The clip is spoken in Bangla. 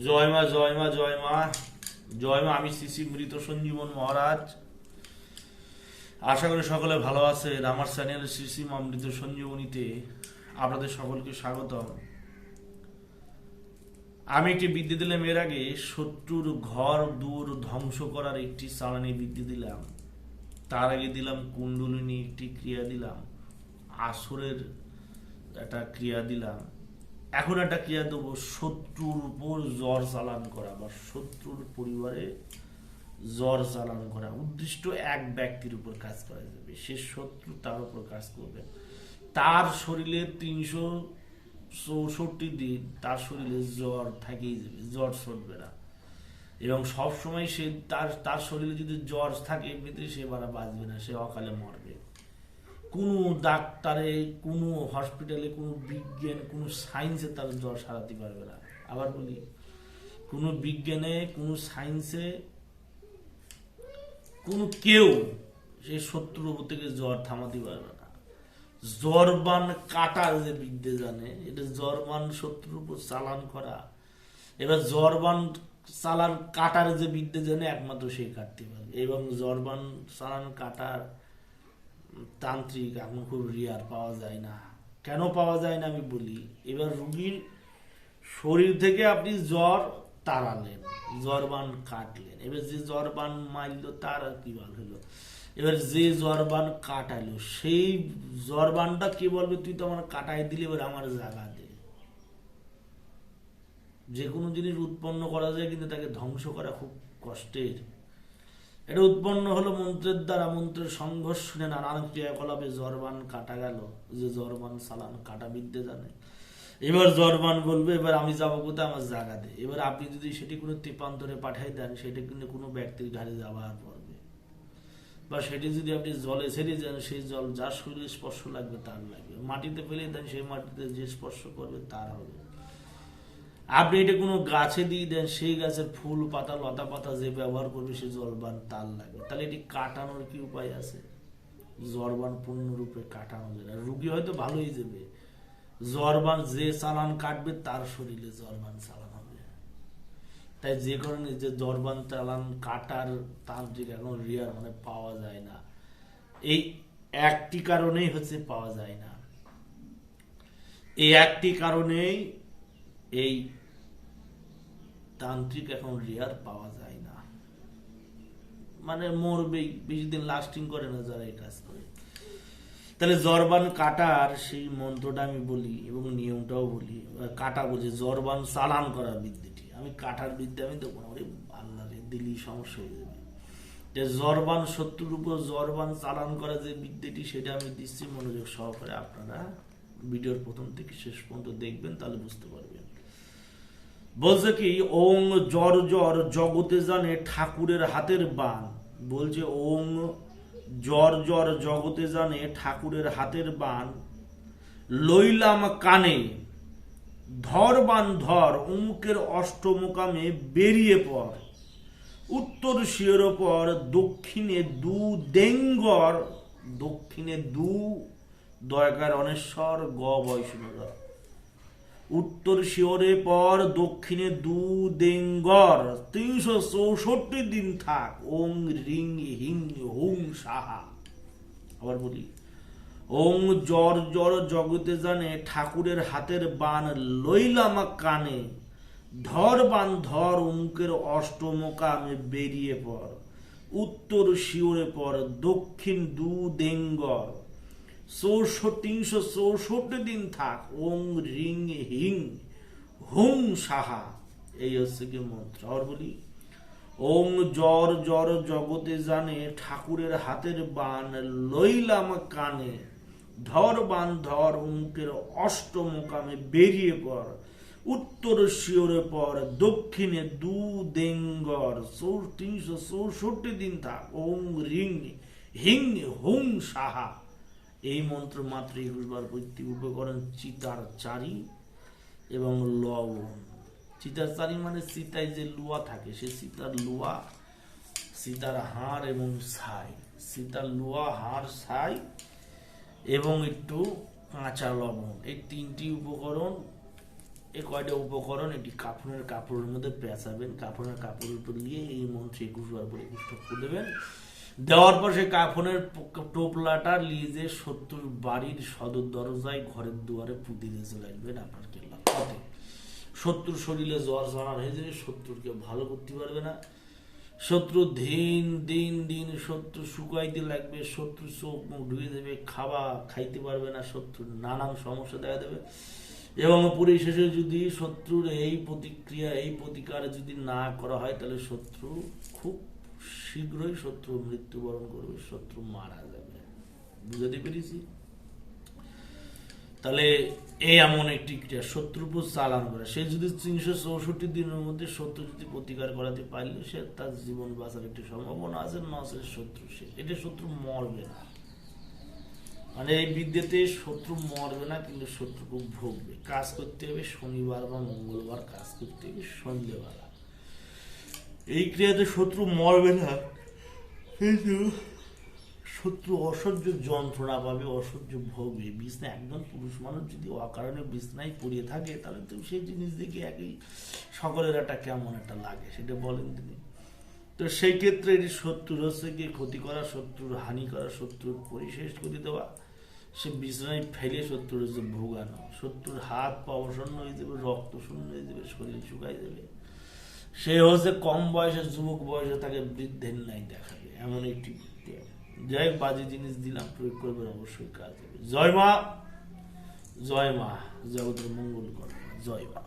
জয় মা জয় মা জয় মা জয় মা। আমি শ্রী শ্রী মৃত সঞ্জীবন মহারাজ। আশা করি সকলে ভালো আছেন। আমার চ্যানেল শ্রী শ্রী মা মৃত সঞ্জীবনীতে আপনাদের সকলকে স্বাগতম। আমি একটি বিদ্যে দিলাম এর আগে, শত্রুর ঘর দূর ধ্বংস করার একটি চালানি বিদ্যে দিলাম। তার আগে দিলাম কুণ্ডলিনী একটি ক্রিয়া দিলাম, আসরের একটা ক্রিয়া দিলাম। এখন একটা ক্রিয়া দেবো, শত্রুর উপর জ্বর চালান করা বা শত্রুর পরিবারে জ্বর চালান করা। উদ্দিষ্ট এক ব্যক্তির উপর কাজ করা যাবে, সে শত্রু তার উপর কাজ করবে। তার শরীরে 364 দিন তার শরীরে জ্বর থেকেই যাবে, জ্বর ছুটবে না। এবং সবসময় সে তার শরীরে যদি জ্বর থাকে এমনিতে সে বাঁচবে না, সে অকালে মরবে। কোনো ডাক্তারে, কোনো হসপিটালে, কোনো বিজ্ঞান, কোনো সায়েন্সে তার জ্বর সারাতে পারবে না। আবার বলি, কোনো বিজ্ঞানে, কোনো সায়েন্সে, কোনো কেউ সেই শত্রুর উপর থেকে জ্বর থামাতে পারবে না। জ্বরবান কাটার যে বিদ্যে জানে, এটা জ্বরবান শত্রুর উপর চালান করা। এবার জ্বরবান চালান কাটার যে বিদ্যে জানে একমাত্র সেই কাটতে পারবে। এবং জ্বরবান চালান কাটার তান্ত্রিক এখন খুব রিয়ার, পাওয়া যায় না। কেন পাওয়া যায় না আমি বলি। এবার রুগীর শরীর থেকে আপনি জ্বর তাড়ালেন, জ্বরবান কাটলেন। এবার যে জ্বরবান মারল তার কি বল হলো। এবার যে জ্বরবান কাটালো সেই জ্বরবানটা কি বলবে, তুই তো আমার কাটাই দিলে, এবার আমার জায়গা দে। যে কোনো জিনিস উৎপন্ন করা যায়, কিন্তু তাকে ধ্বংস করা খুব কষ্টের। এটা উৎপন্ন হলো মন্ত্রের দ্বারা, মন্ত্রের সংঘর্ষণে নানান ক্রিয়াকলাপে জ্বরবান কাটা গেল। যে জ্বরবান চালান কাটা বিদ্যে জানে, এবার জ্বরবান বলবে, এবার আমি যাবো কোথায়, আমার জায়গা দে। এবার আপনি যদি সেটি কোনো তেপান্তরে পাঠাই দেন, সেটা কিন্তু কোনো ব্যক্তির ঘাড়ে যাবার পড়বে। বা সেটি যদি আপনি জলে ছেড়ে দেন, সেই জল যার শরীরে স্পর্শ লাগবে তার লাগবে। মাটিতে ফেলে দেন, সেই মাটিতে যে স্পর্শ করবে তার হবে। আপনি এটা কোনো গাছে দিয়ে দেন, সেই গাছের ফুল পাতা লতা পাতা যে ব্যবহার করবে সে জলবান তার লাগবে। তাহলে এটি কাটানোর কি উপায় আছে? জরবান পূর্ণরূপে কাটানো যায় না। রুগী হয়তো ভালোই যাবে, জরবান যে চালান কাটবে তার শরীরে জরবান চালান হবে। তাই যে কারণে যে জরবান চালান কাটার তান্ত্রিক এখন রিয়ার, মানে পাওয়া যায় না। এই একটি কারণেই হচ্ছে পাওয়া যায় না। এই একটি কারণেই এই তান্ত্রিক এখন রিয়ার, পাওয়া যায় না। মানে মরবেই, বেশি দিন লাস্টিং করে না যারা এই কাজ করে। তাহলে জরবান কাটার সেই মন্ত্রটা আমি বলি এবং নিয়মটাও বলি। কাটা বুঝে জরবান চালান করার বিদ্যেটি, আমি কাটার বিদ্যা আমি দেবো না। ওরে আল্লাহ রে, দিলি সমস্যা হয়ে যাবে। যে জরবান শত্রুর উপর জরবান চালান করা যে বিদ্যেটি, সেটা আমি দিচ্ছি মনোযোগ সহকারে। আপনারা ভিডিওর প্রথম থেকে শেষ পর্যন্ত দেখবেন, তাহলে বুঝতে পারবেন। বলছে কি, ওং জ্বর জ্বর জগতে জানে ঠাকুরের হাতের বান। বলছে ওং জ্বর জ্বর জগতে জানে ঠাকুরের হাতের বান, লইলাম কানে ধর বান ধর, অমুকের অষ্টমোকামে বেরিয়ে পড়। উত্তর শিওর পর দক্ষিণে দু দেঙ্গর, দক্ষিণে দু দয়কার অনেশ্বর গ বৈষ্ণব। উত্তর শিওরে পর দক্ষিণে দু দেঙ্গর, 364 দিন থাক। ওং রিং হিং হুং সাহা। আবার বলি, ওং জ্বর জ্বর জগতে জানে ঠাকুরের হাতের বান, লইলাম কানে ধর বান ধর, অমুকের অষ্টমোকামে বেরিয়ে পড়। উত্তর শিওরে পর দক্ষিণ দু দেঙ্গর, 364 দিন থাক। ওং রিং হিং হুং সাহা। এই হচ্ছে কি মন্ত্র। আর বলি, ওং জ্বর জ্বর জগতে জানে ঠাকুরের হাতের বান, লইলাম কানে ধর বান ধর, অমুকের অষ্টমোকামে বেরিয়ে পড়। উত্তর শিওরে পর দক্ষিণে দু দেঙ্গর, 364 দিন থাক। ওং রিং হিং হুং সাহা। এই মন্ত্র মাত্র 21 বার পড়তে। উপকরণ চিতার চারি এবং লবণ। চিতার চারি মানে চিতায় যে লুয়া থাকে, সে চিতার লুয়া, সীতার হাড় এবং ছাই। সীতার লুয়া, হাড়, ছাই এবং একটু কাঁচা লবণ, এই তিনটি উপকরণ এই কয়টা উপকরণ এটি কাফনের কাপড়ের মধ্যে পেঁচাবেন, কাফনের কাপড়ের উপর দিয়ে এই মন্ত্রে 21 বার করে 21 টুকু দেবেন। দেওয়ার পর সেই কাফনের টোপলাটা নিয়ে যে শত্রুর বাড়ির সদর দরজায় ঘরের দুয়ারে পুঁতি দিয়ে চলে আসবেন, আপনার কেল্লা পথে শত্রুর শরীরে জ্বর ঝাড়া হয়ে যাবে, শত্রুরকে ভালো করতে পারবে না, শত্রু দিন দিন দিন শত্রু শুকাইতে লাগবে, শত্রু চোখ মুখ ঢুকে দেবে, খাইতে পারবে না, শত্রুর নানান সমস্যা দেখা দেবে। এবং পরিশেষে যদি শত্রুর এই প্রতিক্রিয়া এই প্রতিকার যদি না করা হয় তাহলে শত্রু খুব শীঘ্রই শত্রু মৃত্যুবরণ করবে, শত্রু মারা যাবে। বুঝতে পেরেছি? তাহলে এই এমন একটি ক্রিয়া শত্রুর উপর চালান করে, সে যদি 364 দিনের মধ্যে শত্রু যদি প্রতিকার করাতে পারলে সে তার জীবন বাঁচার একটি সম্ভাবনা আছে, নচেত শত্রু সে এটা শত্রু মরবে না। মানে এই বিদ্যাতে শত্রু মরবে না, কিন্তু শত্রু খুব ভোগবে। কাজ করতে হবে শনিবার বা মঙ্গলবার, কাজ করতে হবে সন্ধ্যেবেলা। এই ক্রিয়াতে শত্রু মরবে না, কিন্তু শত্রু অসহ্য যন্ত্রণা পাবে, অসহ্য ভোগবে। বিছনা একজন পুরুষ মানুষ যদি অকারণে বিছনায় পড়িয়ে থাকে তাহলে তো সেই জিনিস দেখে একই সকলের একটা কেমন একটা লাগে, সেটা বলেন তিনি। তো সেই ক্ষেত্রে এটি শত্রুর হচ্ছে কি ক্ষতি করা, শত্রুর হানি করা, শত্রুর পরিশেষ করে দেওয়া, সে বিছনায় ফেলে শত্রুর হচ্ছে ভোগানো, শত্রুর হাত পা অবসন্ন হয়ে যাবে, রক্ত শূন্য হয়ে যাবে, শরীর শুকাই যাবে, সে হচ্ছে কম বয়সে যুবক বয়সে তাকে বৃদ্ধের নাই দেখাবে, এমন একটি যাই বাজে জিনিস দিলাম, প্রয়োগ করবেন, অবশ্যই কাজ হবে। জয় মা, জয় মা, জগতের মঙ্গল করবে। জয় মা।